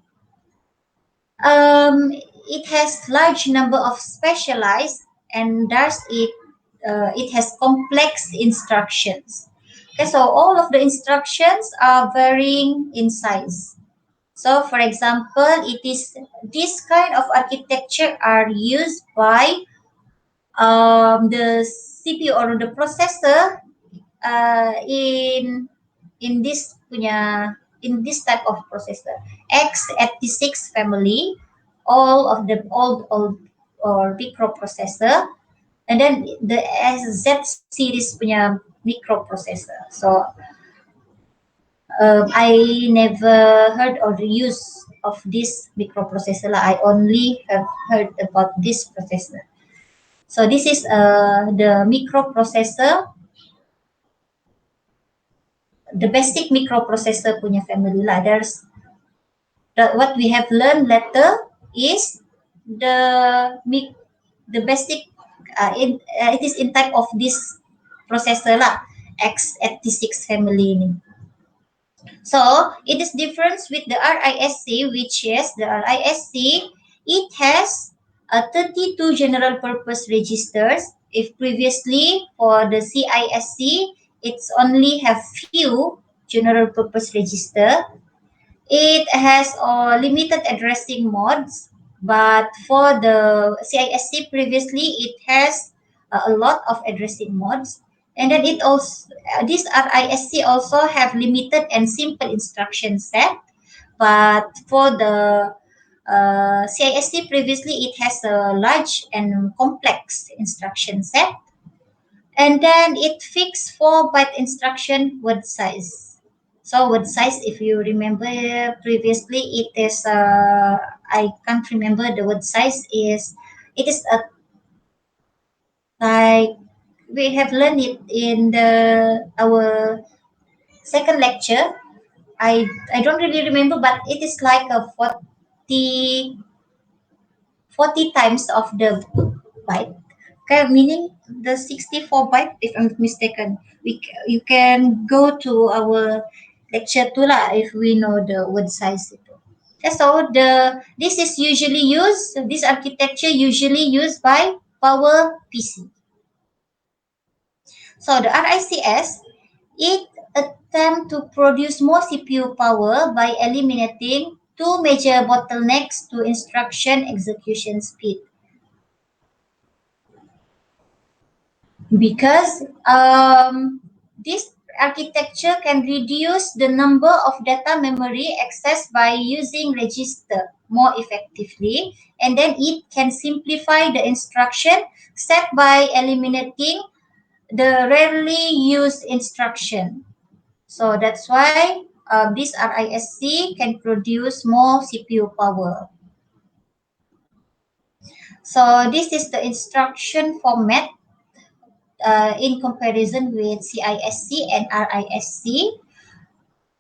It has large number of specialized, and thus it has complex instructions. Okay, so all of the instructions are varying in size. So for example, it is this kind of architecture are used by the CPU or the processor in this punya in this type of processor x86 family, all of the old or microprocessor, and then the Z series punya microprocessor. So I never heard or the use of this microprocessor lah. I only have heard about this processor. So this is the microprocessor, the basic microprocessor punya family lah. There's what we have learned later is the basic it is in type of this processor lah, x86 family ni. So it is different with the RISC, which is the RISC, it has 32 general purpose registers. If previously for the CISC, it's only have few general purpose register. It has limited addressing modes, but for the CISC previously, it has a lot of addressing modes. And then it also, this RISC also have limited and simple instruction set, but for the CISC previously, it has a large and complex instruction set. And then it fixed 4-byte instruction word size. So word size, if you remember previously, it is I can't remember the word size is. It is a like we have learned it in our second lecture. I don't really remember, but it is like a 40 times of the byte. Okay, meaning the 64 byte, if I'm not mistaken. You can go to our lecture too lah if we know the word size. Okay, so this is usually used, this architecture usually used by power PC. So the RICS, it attempt to produce more CPU power by eliminating two major bottlenecks to instruction execution speed. Because this architecture can reduce the number of data memory accessed by using register more effectively, and then it can simplify the instruction set by eliminating the rarely used instruction. So that's why this RISC can produce more CPU power. So this is the instruction format in comparison with CISC and RISC.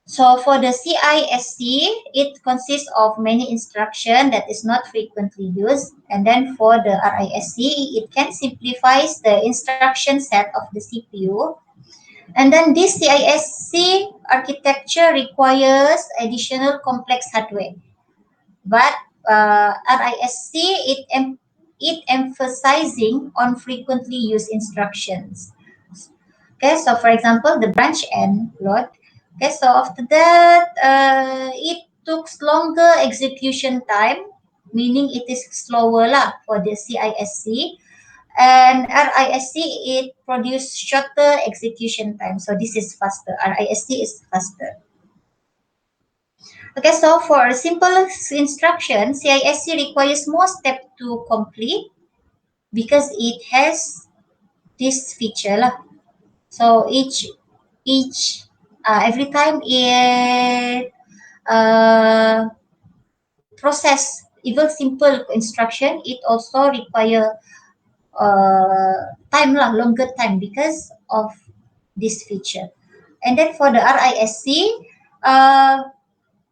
So for the CISC, it consists of many instructions that is not frequently used. And then for the RISC, it can simplify the instruction set of the CPU. And then this CISC architecture requires additional complex hardware. But RISC, it emphasizing on frequently used instructions. Okay, so for example, the branch end load. Okay, so after that, it took longer execution time, meaning it is slower lah for the CISC. And RISC, it produce shorter execution time. So this is faster. RISC is faster. Okay, so for simple instruction, CISC requires more steps to complete because it has this feature lah. So each every time it process even simple instruction, it also require time lah, longer time because of this feature. And then for the RISC,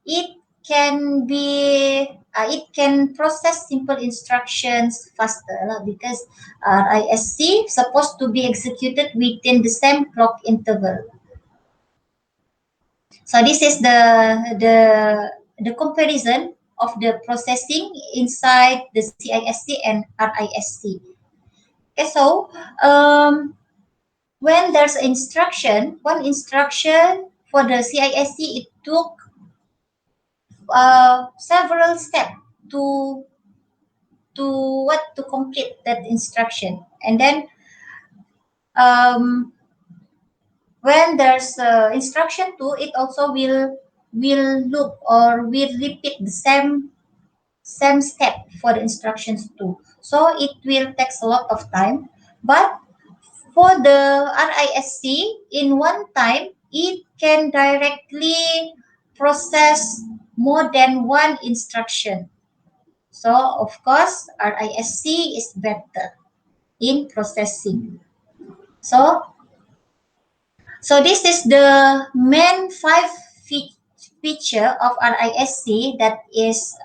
it can be it can process simple instructions faster lah, because RISC supposed to be executed within the same clock interval. So this is the comparison of the processing inside the CISC and RISC. Okay, so when there's instruction, one instruction for the CISC, it took several steps to to complete that instruction, and then when there's instruction 2, it also will loop or will repeat the same step for the instructions 2. So it will take a lot of time, but for the RISC, in one time, it can directly process more than one instruction. So, of course, RISC is better in processing. So this is the main 5 feature of RISC that is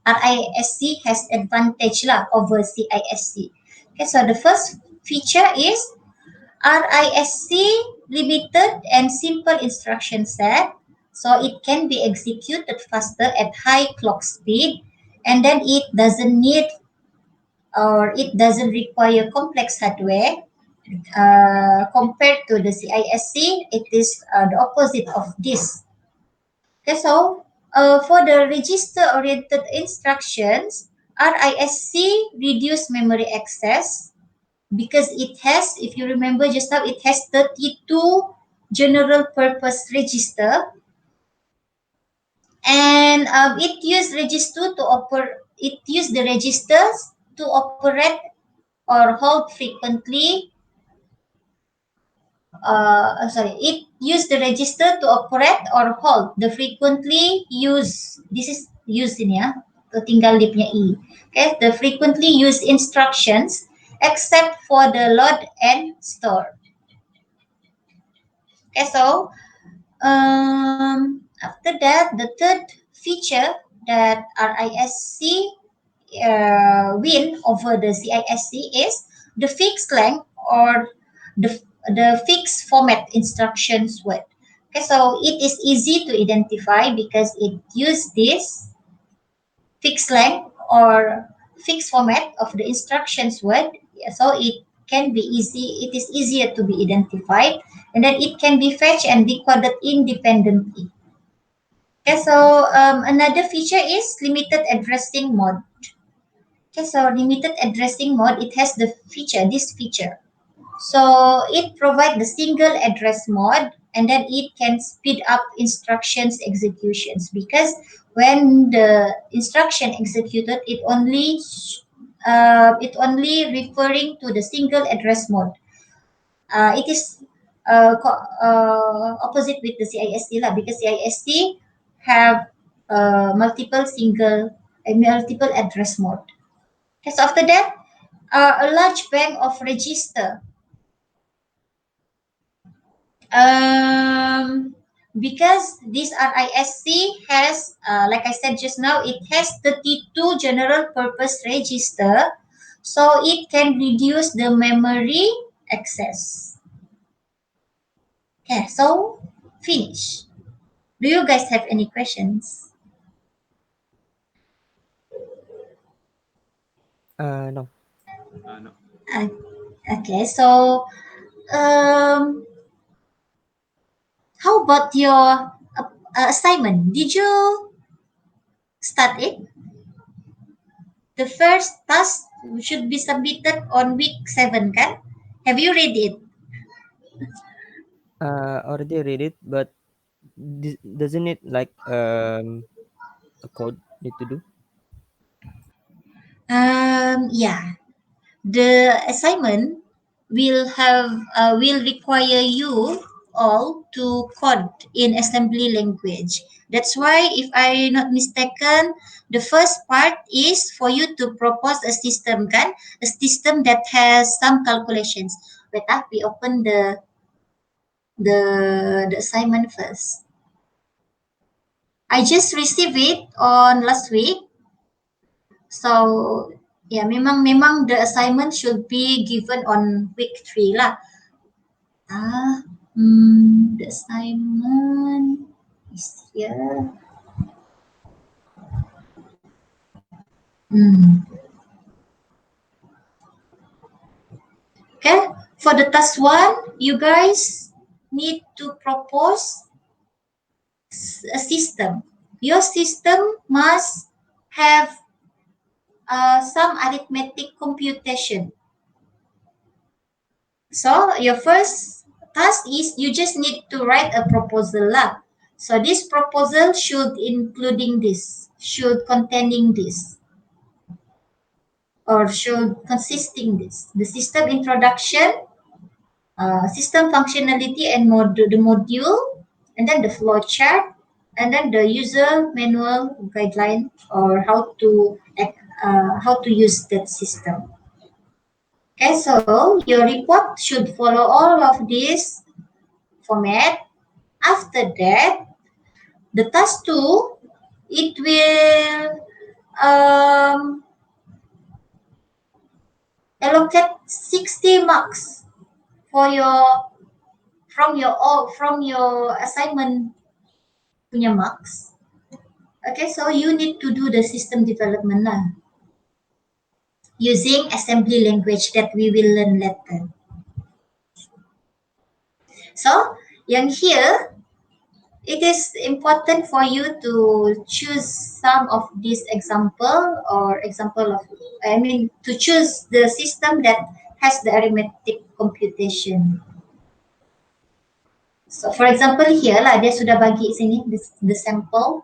RISC has advantage lah over CISC. Okay, so the first feature is RISC limited and simple instruction set, so it can be executed faster at high clock speed, and then it doesn't need or it doesn't require complex hardware. Compared to the CISC, it is the opposite of this. Okay, so for the register-oriented instructions, RISC reduce memory access because it has, if you remember just now, it has 32 general purpose register, and it use the registers to operate or hold frequently. It use the register to operate or hold the frequently used. This is used ini ya, tinggal dia punya e. Okay, the frequently used instructions except for the load and store. Okay, so after that, the third feature that RISC win over the CISC is the fixed length or the fixed format instructions word. Okay, so it is easy to identify because it uses this fixed length or fixed format of the instructions word. So it can be easy. It is easier to be identified, and then it can be fetched and decoded independently. Okay, so another feature is limited addressing mode. Okay, so limited addressing mode, it has this feature. So it provides the single address mode, and then it can speed up instructions executions because when the instruction executed, it only referring to the single address mode. It is opposite with the CISC lah, because CISC have multiple address mode. Okay, so after that, a large bank of register. Because this RISC has, like I said just now, it has 32 general purpose register, so it can reduce the memory access. Okay, so finish. Do you guys have any questions? No. No. Uh, okay, so um, how about your assignment? Did you start it? The first task should be submitted on week 7, kan? Have you read it? Already read it, but doesn't it like a code need to do? Yeah. The assignment will require you all to code in assembly language. That's why, if I'm not mistaken, the first part is for you to propose a system, kan? A system that has some calculations. Wait, we open the assignment first. I just received it on last week. So yeah, memang the assignment should be given on week 3 lah. The assignment is here. Hmm. Okay, for the task 1, you guys need to propose a system. Your system must have some arithmetic computation. So your first task is you just need to write a proposal lah. So this proposal should including this, should containing this, or should consisting this. The system introduction, system functionality and the module, and then the flow chart, and then the user manual guideline or how to use that system. Okay, so your report should follow all of this format. After that, the task 2, it will allocate 60 marks for your from your assignment punya marks. Okay, so you need to do the system development lah, using assembly language that we will learn later. So, yang here, it is important for you to choose some of this to choose the system that has the arithmetic computation. So for example here lah, dia sudah bagi sini the sample.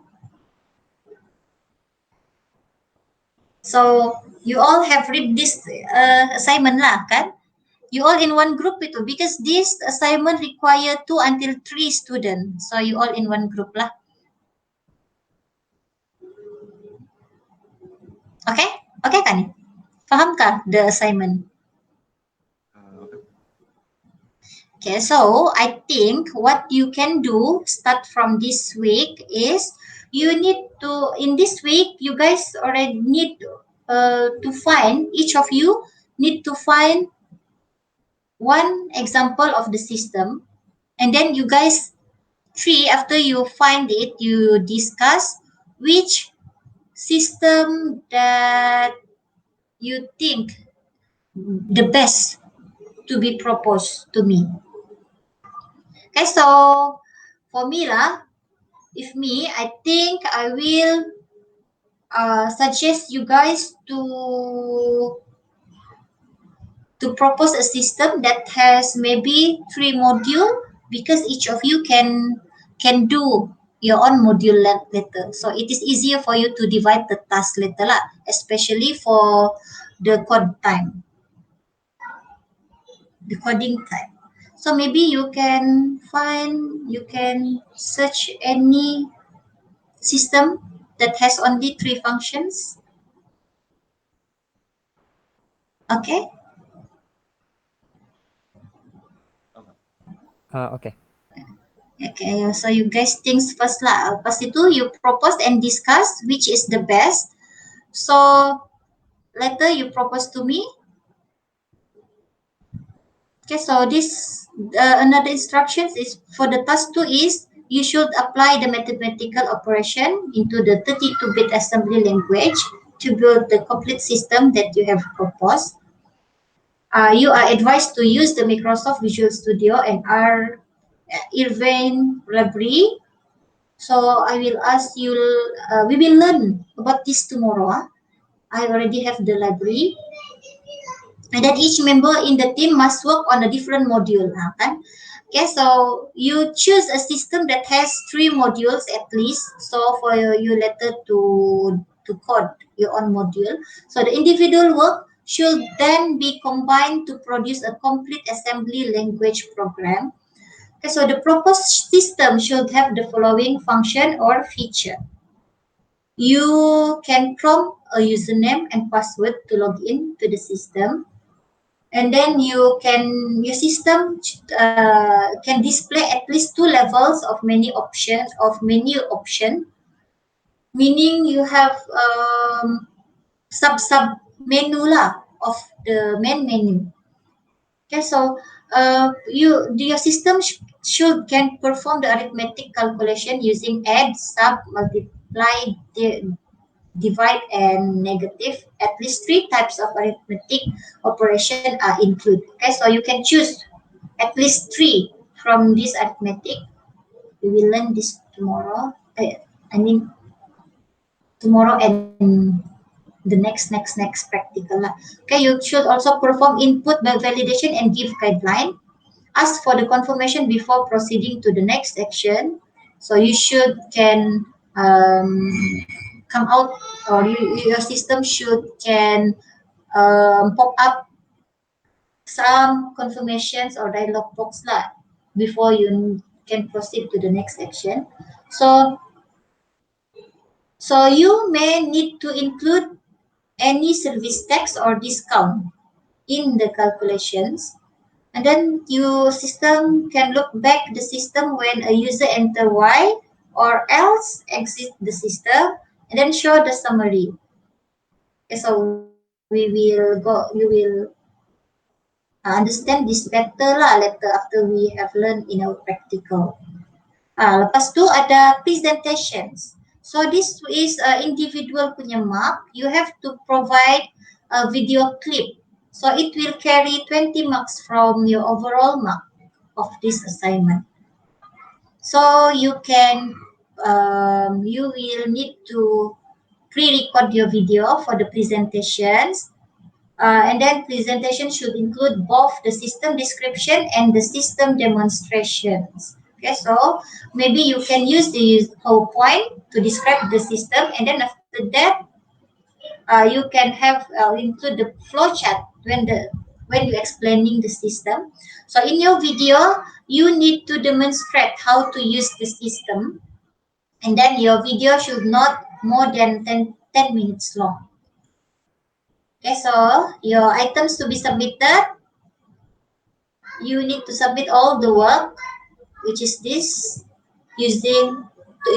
So you all have read this assignment lah, kan? You all in one group itu, because this assignment require 2 until 3 students. So you all in one group lah. Okay? Okay kan? Fahamkah the assignment? Okay. Okay, so I think what you can do start from this week is you need to, in this week, you guys already need to find, each of you need to find one example of the system, and then you guys after you find it, you discuss which system that you think the best to be proposed to me. Okay, so for me lah, I think I will suggest you guys to propose a system that has maybe 3 module, because each of you can do your own module later. So it is easier for you to divide the task later lah, especially for the coding time. So maybe you can search any system that has only 3 functions. Okay? Okay. Okay, so you guys think first lah. Lepas itu you propose and discuss which is the best. So later you propose to me. Okay, so this another instructions is for the task 2 is you should apply the mathematical operation into the 32-bit assembly language. to build the complete system that you have proposed. You are advised to use the Microsoft Visual Studio and our Irvine library. So I will ask you, we will learn about this tomorrow. I already have the library. And then each member in the team must work on a different module. Kan? Okay, so you choose a system that has 3 modules at least. So for you later to code your own module. So the individual work should then be combined to produce a complete assembly language program. Okay, so the proposed system should have the following function or feature. You can prompt a username and password to log in to the system. And then your system can display at least 2 levels of menu option, meaning you have sub menu lah of the main menu. Okay, so your system should can perform the arithmetic calculation using add, sub, multiply, divide, and negative. At least 3 types of arithmetic operation are included. Okay, so you can choose at least 3 from this arithmetic. We will learn this tomorrow. I mean tomorrow and the next practical lah. Okay, you should also perform input by validation and give guideline. Ask for the confirmation before proceeding to the next action. So you should can come out, or your system should can pop up some confirmations or dialog box lah before you can proceed to the next action. So you may need to include any service tax or discount in the calculations. And then your system can look back the system when a user enter Y or else exit the system, and then show the summary. Okay, so you will understand this better lah later after we have learned in our practical. Lepas tu ada presentations. So this is individual punya mark. You have to provide a video clip. So it will carry 20 marks from your overall mark of this assignment. So you will need to pre-record your video for the presentations. And then presentation should include both the system description and the system demonstrations. Okay, so maybe you can use the PowerPoint to describe the system, and then after that, you can have include the flow chart when you're explaining the system. So in your video, you need to demonstrate how to use the system, and then your video should not more than 10 minutes long. Okay, so your items to be submitted, you need to submit all the work, which is this, using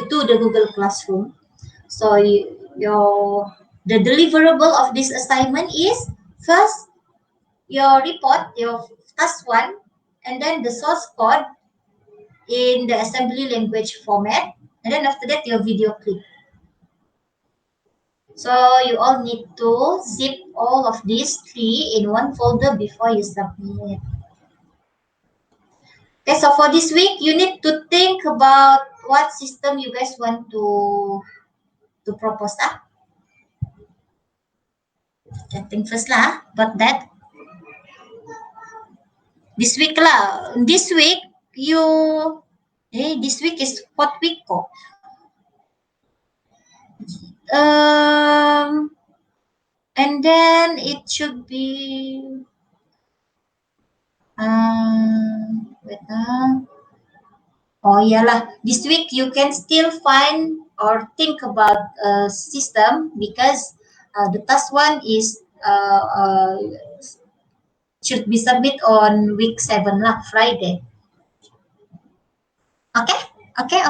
to the Google Classroom. So the deliverable of this assignment is first your report, your task 1, and then the source code in the assembly language format, and then after that your video clip. So you all need to zip all of these 3 in one folder before you submit. Okay, so for this week, you need to think about what system you guys want to propose. Okay, think first lah about that. This week lah. This week this week is what week ko? And then it should be wait. Oh yeah lah. This week you can still find or think about a system, because the task 1 is should be submit on week 7 lah, Friday. Okay. Okay.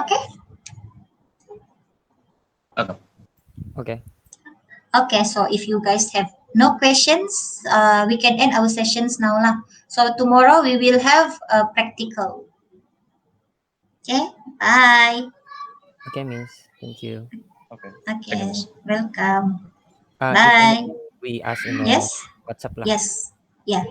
Okay. So if you guys have no questions, we can end our sessions now lah. So tomorrow we will have a practical. Okay, bye. Okay, Miss. Thank you. Okay. Okay, Thank you, Miss. welcome. If Bye. anything, we ask in Yes. WhatsApp lah. Yes. Yeah.